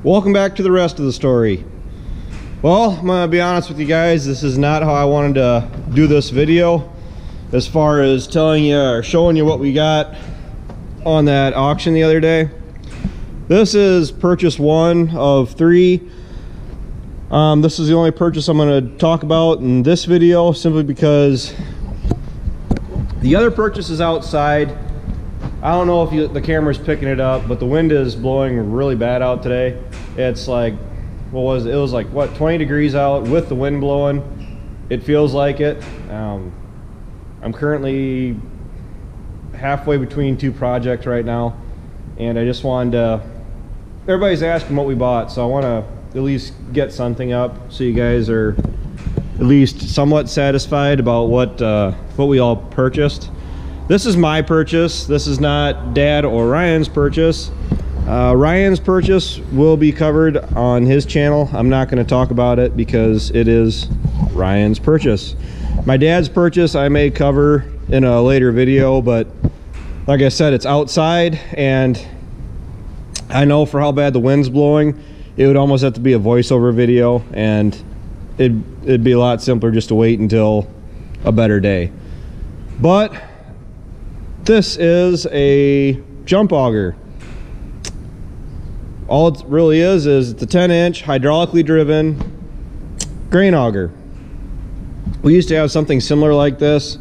Welcome back to the rest of the story. Well, I'm gonna be honest with you guys, this is not how I wanted to do this video as far as telling you or showing you what we got on that auction the other day. This is purchase 1 of 3. This is the only purchase I'm going to talk about in this video, simply because the other purchase is outside. I don't know if the camera's picking it up, but the wind is blowing really bad out today. It's like, it was like what, 20 degrees out with the wind blowing. It feels like it. I'm currently halfway between 2 projects right now, and I just wanted to, everybody's asking what we bought, so I want to at least get something up so you guys are at least somewhat satisfied about what we all purchased. This is my purchase. This is not Dad or Ryan's purchase. Ryan's purchase will be covered on his channel. I'm not going to talk about it because it is Ryan's purchase. My dad's purchase I may cover in a later video, but like I said, it's outside, and I know for how bad the wind's blowing, it would almost have to be a voiceover video, and it'd be a lot simpler just to wait until a better day. But this is a jump auger. All it really is it's a 10-inch hydraulically driven grain auger. We used to have something similar like this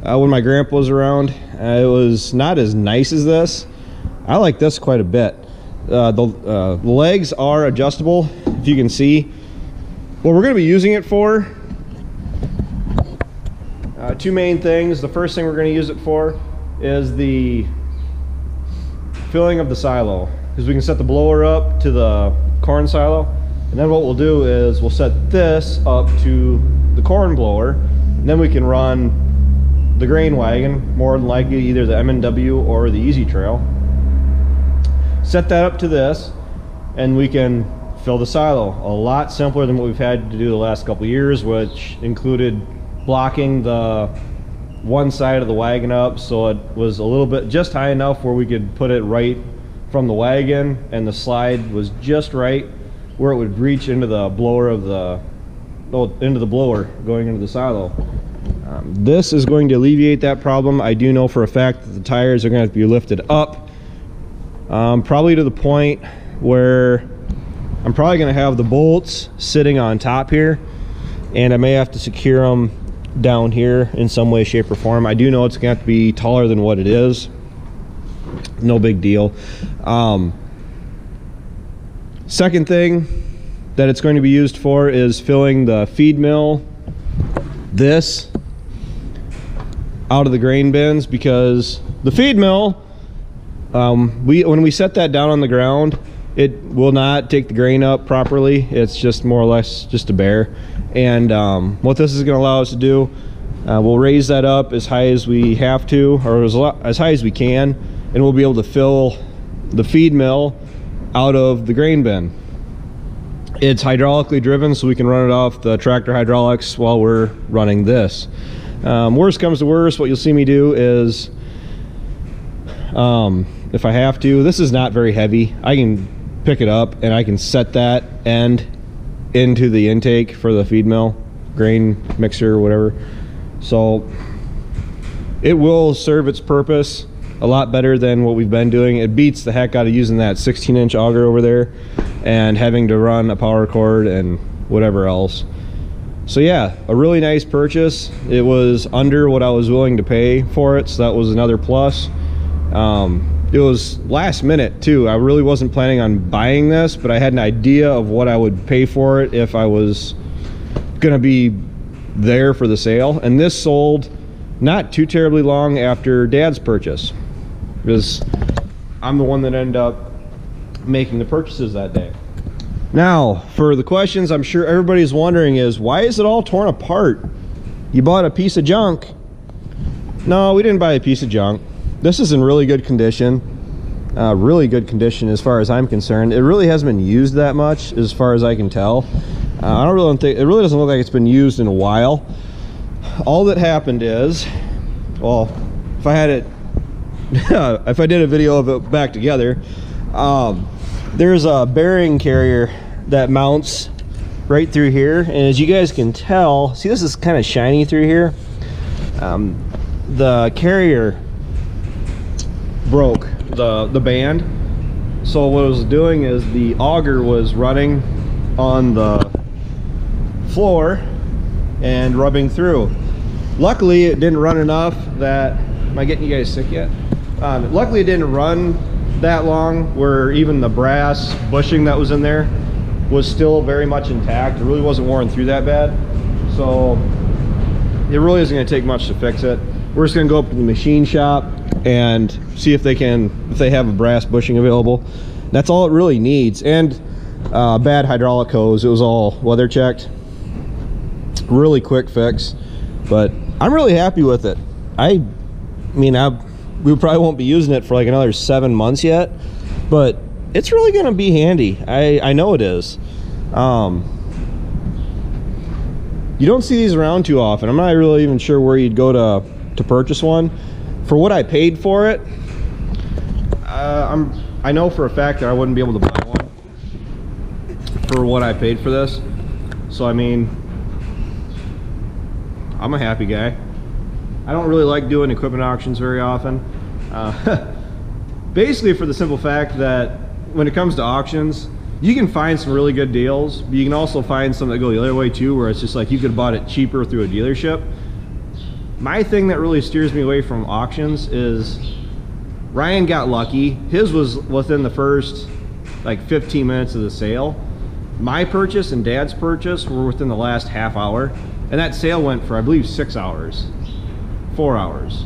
when my grandpa was around. It was not as nice as this. I like this quite a bit. The legs are adjustable, if you can see. What we're going to be using it for, 2 main things. The first thing we're going to use it for is the filling of the silo, because we can set the blower up to the corn silo, and then what we'll do is we'll set this up to the corn blower, and then we can run the grain wagon, more than likely either the M&W or the Easy Trail. Set that up to this, and we can fill the silo. A lot simpler than what we've had to do the last couple of years, which included blocking the one side of the wagon up so it was a little bit just high enough where we could put it right from the wagon, and the slide was just right where it would reach into the blower of the blower going into the silo. This is going to alleviate that problem. I do know for a fact that the tires are going to have to be lifted up, probably to the point where I'm probably going to have the bolts sitting on top here, and I may have to secure them down here in some way, shape, or form. I do know it's going to have to be taller than what it is. No big deal. Second thing that it's going to be used for is filling the feed mill, this, out of the grain bins, because the feed mill, when we set that down on the ground, it will not take the grain up properly. It's just more or less just a bear. And what this is going to allow us to do, we'll raise that up as high as we have to, or as high as we can, and we'll be able to fill the feed mill out of the grain bin. It's hydraulically driven, so we can run it off the tractor hydraulics while we're running this. Worst comes to worst, what you'll see me do is, if I have to, this is not very heavy. I can pick it up and I can set that end into the intake for the feed mill, grain mixer or whatever. So it will serve its purpose a lot better than what we've been doing. It beats the heck out of using that 16-inch auger over there and having to run a power cord and whatever else. So yeah, a really nice purchase. It was under what I was willing to pay for it, so that was another plus. It was last minute too. I really wasn't planning on buying this, but I had an idea of what I would pay for it if I was gonna be there for the sale. And this sold not too terribly long after Dad's purchase, because I'm the one that ended up making the purchases that day. Now, for the questions I'm sure everybody's wondering is, why is it all torn apart? You bought a piece of junk. No, we didn't buy a piece of junk. This is in really good condition. Really good condition as far as I'm concerned. It really hasn't been used that much as far as I can tell. I don't really think, it really doesn't look like it's been used in a while. All that happened is, well, if I had it, if I did a video of it back together, there's a bearing carrier that mounts right through here, and as you guys can tell, see, this is kind of shiny through here. The carrier broke the band, so what it was doing is the auger was running on the floor and rubbing through. Luckily it didn't run enough that, am I getting you guys sick yet? Luckily it didn't run that long where even the brass bushing that was in there was still very much intact. It really wasn't worn through that bad, so it really isn't going to take much to fix it. We're just going to go up to the machine shop and see if they have a brass bushing available. That's all it really needs, and bad hydraulic hose. It was all weather checked. Really quick fix, but I'm really happy with it. I mean, we probably won't be using it for like another 7 months yet, but it's really gonna be handy. I know it is. You don't see these around too often. I'm not really even sure where you'd go to purchase one. For what I paid for it, I know for a fact that I wouldn't be able to buy one for what I paid for this. So I mean, I'm a happy guy. I don't really like doing equipment auctions very often. Basically for the simple fact that when it comes to auctions, you can find some really good deals, but you can also find some that go the other way too, where it's just like you could have bought it cheaper through a dealership. My thing that really steers me away from auctions is Ryan got lucky. His was within the first like 15 minutes of the sale. My purchase and Dad's purchase were within the last half hour, and that sale went for, I believe, 6 hours. 4 hours.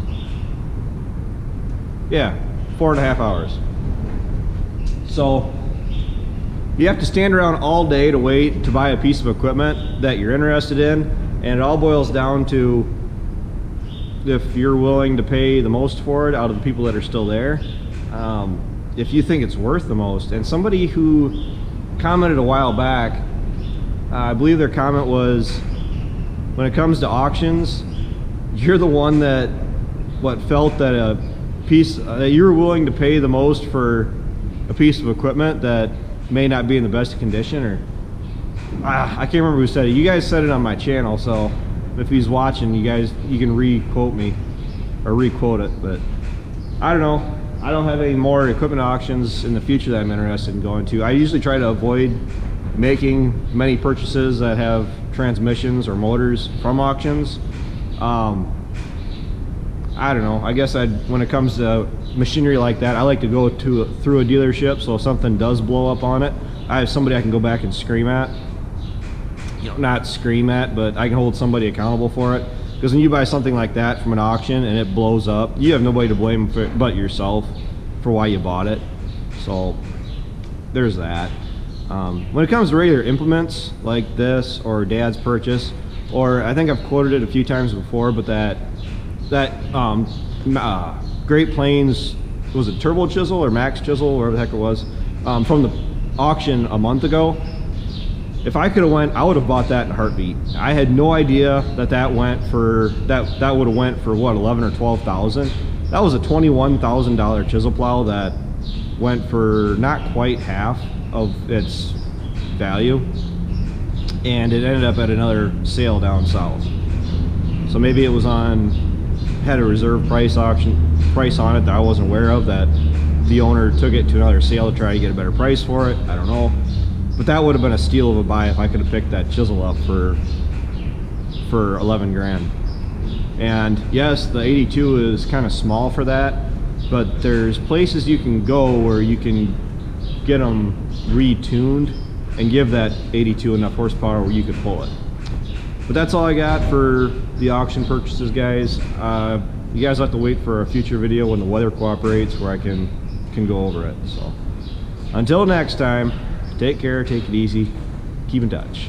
Yeah, 4.5 hours. So you have to stand around all day to wait to buy a piece of equipment that you're interested in, and it all boils down to if you're willing to pay the most for it out of the people that are still there, if you think it's worth the most. And somebody who commented a while back, I believe their comment was, when it comes to auctions, you're the one that felt that a piece that you were willing to pay the most for a piece of equipment that may not be in the best condition, or I can't remember who said it. You guys said it on my channel, so if he's watching, you can re-quote me or re-quote it. But I don't know, I don't have any more equipment auctions in the future that I'm interested in going to. I usually try to avoid making many purchases that have transmissions or motors from auctions. I don't know, I guess when it comes to machinery like that, I like to go through a dealership, so if something does blow up on it, I have somebody I can go back and scream at. You know, not scream at, but I can hold somebody accountable for it. Because when you buy something like that from an auction and it blows up, you have nobody to blame but yourself for why you bought it. So there's that. When it comes to regular implements like this, or Dad's purchase, or I think I've quoted it a few times before, but that Great Plains, was it Turbo Chisel or Max Chisel, wherever the heck it was, from the auction a month ago. If I could have went, I would have bought that in a heartbeat. I had no idea that went for that would have went for what, 11 or 12,000. That was a $21,000 chisel plow that went for not quite half of its value, and it ended up at another sale down south. So maybe it was had a reserve price on it that I wasn't aware of, that the owner took it to another sale to try to get a better price for it. I don't know. But that would have been a steal of a buy if I could have picked that chisel up for 11 grand. And yes, the 82 is kind of small for that, but there's places you can go where you can get them retuned and give that 82 enough horsepower where you could pull it. But that's all I got for the auction purchases, guys. You guys have to wait for a future video when the weather cooperates, where I can go over it. So until next time, take care, take it easy, keep in touch.